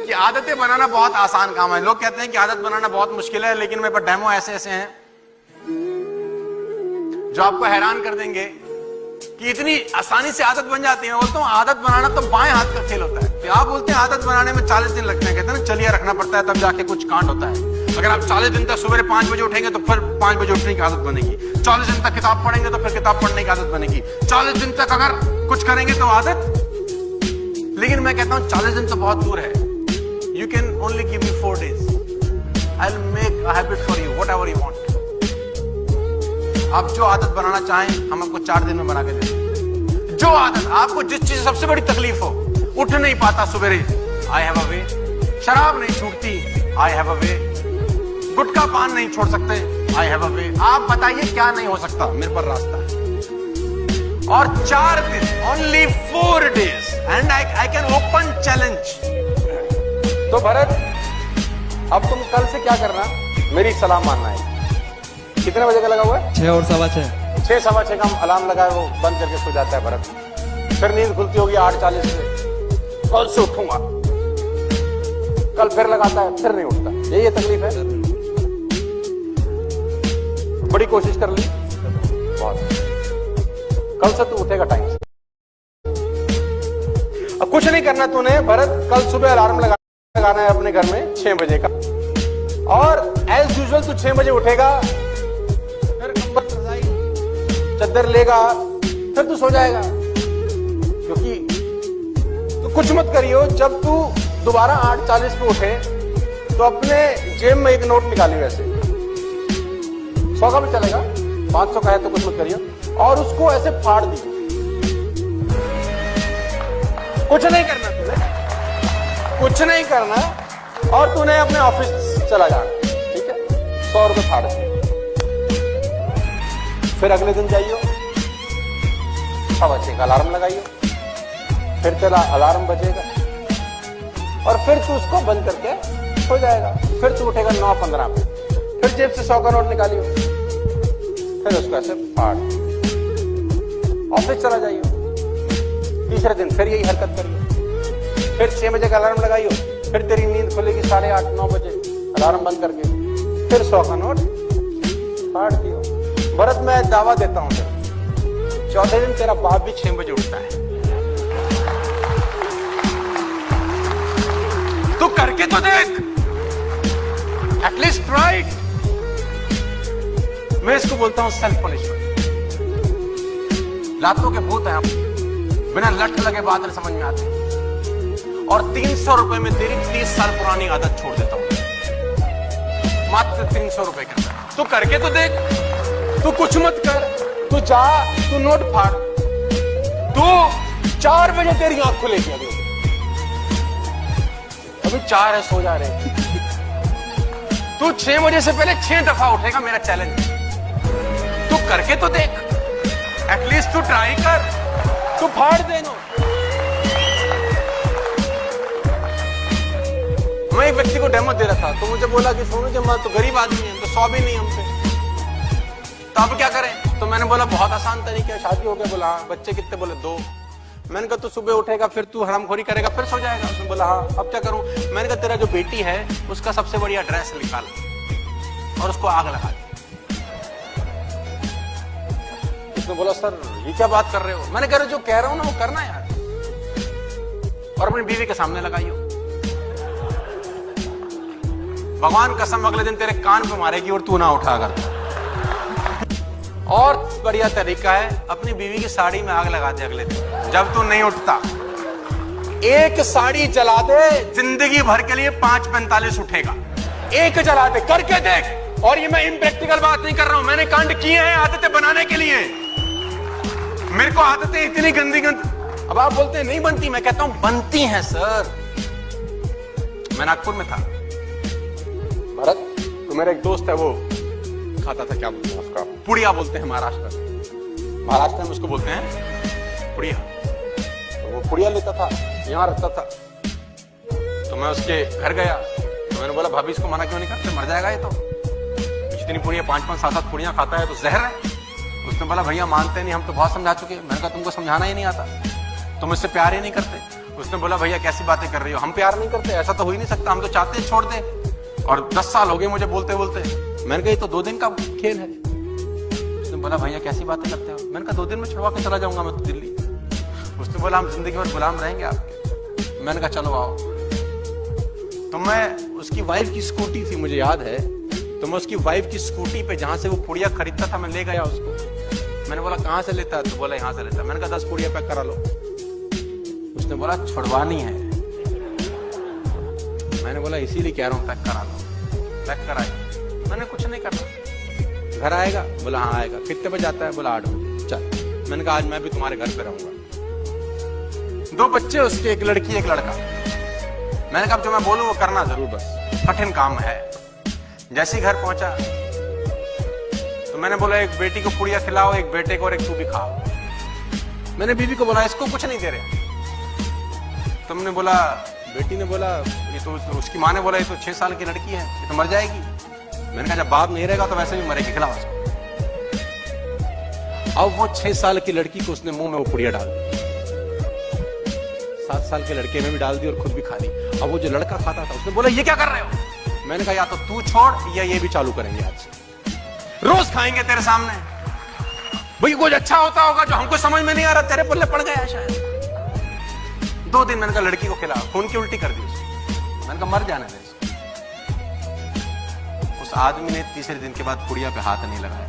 कि आदतें बनाना बहुत आसान काम है। लोग कहते हैं कि आदत बनाना बहुत मुश्किल है, लेकिन मेरे पास डेमो ऐसे ऐसे हैं जो आपको हैरान कर देंगे कि इतनी आसानी से आदत बन जाती है। मैं बोलता हूँ आदत बनाना तो बाएं हाथ का खेल होता है। तो आप बोलते हैं आदत बनाने में 40 दिन लगते हैं, कहते हैं ना चलिए रखना पड़ता है तब जाके कुछ कांड होता है। अगर आप 40 दिन तक सुबह 5 बजे उठेंगे तो फिर 5 बजे उठने की आदत बनेगी। 40 दिन तक किताब पढ़ेंगे तो फिर किताब पढ़ने की आदत बनेगी। 40 दिन तक अगर कुछ करेंगे तो आदत। लेकिन मैं कहता हूं 40 दिन तो बहुत दूर है। You can only give me 4 days, I will make a habit for you, whatever you want. आप जो आदत बनाना चाहें हम आपको 4 दिन में बना के देंगे। जो आदत आपको, जिस चीज सबसे बड़ी तकलीफ हो, उठ नहीं पाता सुबेरे, आई हैव अ वे। शराब नहीं छूटती, आई हैव अ वे। गुटखा पान नहीं छोड़ सकते, आई हैव अ वे। आप बताइए क्या नहीं हो सकता, मेरे पर रास्ता है। और 4 दिन, only 4 days and I can open challenge. तो भरत, अब तुम कल से क्या करना, मेरी सलाह मानना है। कितने बजे का लगा हुआ है? 6 और 6:15। 6 सवा 6 का अलार्म लगाए, वो बंद करके सो जाता है भरत। फिर नींद खुलती होगी 8:40 से। कल से उठूंगा, कल फिर लगाता है, फिर नहीं उठता। यही तकलीफ है। बड़ी कोशिश कर ली, बहुत। कल से तू उठेगा टाइम से। अब कुछ नहीं करना तूने भरत, कल सुबह अलार्म लगाना है अपने घर में 6 बजे का। और एज यूजुअल तू 6 बजे उठेगा, फिर कंबल रजाई चद्दर लेगा, फिर तू सो जाएगा। क्योंकि तू कुछ मत करियो, जब तू दोबारा 8:40 पे उठे तो अपने जेब में एक नोट निकालियो, ऐसे 100 का भी चलेगा, 500 का है तो कुछ मत करियो, और उसको ऐसे फाड़ दियो। कुछ नहीं करना तूने, कुछ नहीं करना, और तूने अपने ऑफिस चला जाना, ठीक है? 100 रुपए फाड़ दिए। फिर अगले दिन जाइयो, 6:15 का अलार्म लगाइयो, फिर तेरा अलार्म बजेगा और फिर तू उसको बंद करके सो जाएगा। फिर तू उठेगा 9:15 पे, फिर जेब से 100 का नोट निकालियो, फिर उसको ऐसे फाड़, ऑफिस चला जाइयो। तीसरे दिन फिर यही हरकत करियो, फिर 6 बजे का अलार्म लगाइयो, फिर तेरी नींद खुलेगी 8:30-9 बजे, अलार्म बंद करके फिर 100 का नोट फाड़ दियो। भरत, मैं दावा देता हूं, 14 दिन तेरा बाप भी 6 बजे उठता है। तू करके तो देख, एटलीस्ट ट्राई इट। मैं इसको बोलता हूं सेल्फ पनिशमेंट। लातों के भूत हैं, बिना लठ लगे बात नहीं समझ में आती। और 300 रुपए में तेरी 30 साल पुरानी आदत छोड़ देता हूं, मात्र 300 रुपए के अंदर। तू करके तो देख, तू कुछ मत कर, तू जा, तू नोट फाड़, तू 4 बजे तेरी आंख खुलेगी। अभी 4 है, सो जा रहे। तू 6 बजे से पहले 6 दफा उठेगा, मेरा चैलेंज। तू करके तो देख, एटलीस्ट तू ट्राई कर, तू फाड़ देना। मैं एक व्यक्ति को डेमो दे रहा था, तो मुझे बोला कि सोनू जी हम तो गरीब आदमी हैं, तो 100 भी नहीं हमसे, तो अब क्या करें? तो मैंने बोला बहुत आसान तरीका है, शादी हो गया। बोला हाँ। बच्चे कितने? बोले 2। मैंने कहा तू सुबह उठेगा, फिर तू हरामखोरी करेगा, फिर सो जाएगा। उसने बोला हाँ। अब क्या करूं? मैंने कहा तेरा जो बेटी है उसका सबसे बढ़िया ड्रेस निकाल और उसको आग लगा दे। उसने बोला सर ये क्या बात कर रहे हो? मैंने कहा जो कह रहा हूं ना वो करना यार, और अपनी बीवी के सामने लगाइयो। भगवान कसम अगले दिन तेरे कान पे मारेगी और तू ना उठा। अगर और बढ़िया तरीका है, अपनी बीवी की साड़ी में आग लगा दे अगले दिन जब तू नहीं उठता। एक साड़ी जला दे, जिंदगी भर के लिए 5:45 उठेगा। एक जला दे, करके देख। और ये मैं इम्प्रैक्टिकल बात नहीं कर रहा हूं, मैंने कांड किए हैं आदतें बनाने के लिए। मेरे को आदतें इतनी गंदी अब आप बोलते हैं नहीं बनती, मैं कहता हूं बनती हैं सर। मैं नागपुर में था भरत, तो मेरा एक दोस्त है, वो खाता था, क्या बोलते हैं उसका, पुड़िया बोलते हैं महाराष्ट्र में उसको बोलते हैं पुड़िया। तो वो पुड़िया लेता था, यहाँ रखता था। तो मैं उसके घर गया, तो मैंने बोला भाभी इसको मना क्यों नहीं करते, मर जाएगा ये तो। जितनी पुड़िया 5-5, 7-7 पुड़िया खाता है तो जहर है। उसने बोला भैया मानते नहीं, हम तो बहुत समझा चुके। मैंने कहा तुमको समझाना ही नहीं आता, तुम इससे प्यार ही नहीं करते। उसने बोला भैया कैसी बातें कर रही हो, हम प्यार नहीं करते, ऐसा तो हो ही नहीं सकता, हम तो चाहते हैं छोड़ दे, और 10 साल हो गए मुझे बोलते बोलते। मैंने कहा ये तो 2 दिन का खेल है। उसने बोला भैया कैसी बातें करते हो, मैंने कहा 2 दिन में छुड़वा के चला जाऊंगा मैं तो दिल्ली। उसने बोला हम जिंदगी भर गुलाम रहेंगे आपके। मैंने कहा चलो आओ। तो मैं उसकी वाइफ की स्कूटी थी मुझे याद है, तो मैं उसकी वाइफ की स्कूटी पे जहां से वो पुड़िया खरीदता था मैं ले गया उसको। मैंने बोला कहां से लेता है, तो बोला यहां से लेता है। मैंने कहा 10 पुड़िया पैक करा लो। उसने बोला छुड़वानी है। मैंने बोला इसीलिए कह रहा हूं पैक करा लो। पैक कराया, मैंने कुछ नहीं करना। घर आएगा, बोला हाँ आएगा। कितने बजे आता है, बोला 8 बजे। चल, मैंने कहा आज मैं भी तुम्हारे घर पे रहूंगा। 2 बच्चे उसके, एक लड़की एक लड़का। मैंने कहा जो मैं बोलूं वो करना जरूर, बस कठिन काम है। जैसे ही घर पहुंचा तो मैंने बोला एक बेटी को पुड़िया खिलाओ, एक बेटे को, और एक तू भी खाओ। मैंने बीवी को बोला इसको कुछ नहीं दे रहे। तुमने बोला, बेटी ने बोला ये तो, उसकी माँ ने बोला ये तो 6 साल की लड़की है, ये तो मर जाएगी। मैंने कहा जब बाप नहीं रहेगा तो वैसे भी मरेगी, खिलाओ उसको। अब वो 6 साल की लड़की को उसने मुंह में वो पुड़िया डाल दी, 7 साल के लड़के में भी डाल दी और खुद भी खा ली। अब वो जो लड़का खाता था उसने बोला ये क्या कर रहे हो। मैंने कहा या तो तू छोड़ या ये भी चालू करेंगे आज से, रोज खाएंगे तेरे सामने। भाई कुछ अच्छा होता होगा जो हमको समझ में नहीं आ रहा, तेरे पल्ले पड़ गया शायद। 2 दिन मैंने कहा लड़की को खिला, खून की उल्टी कर दी उसको। मैंने कहा मर जाने दे। उस आदमी ने तीसरे दिन के बाद पुड़िया पे हाथ नहीं लगाया।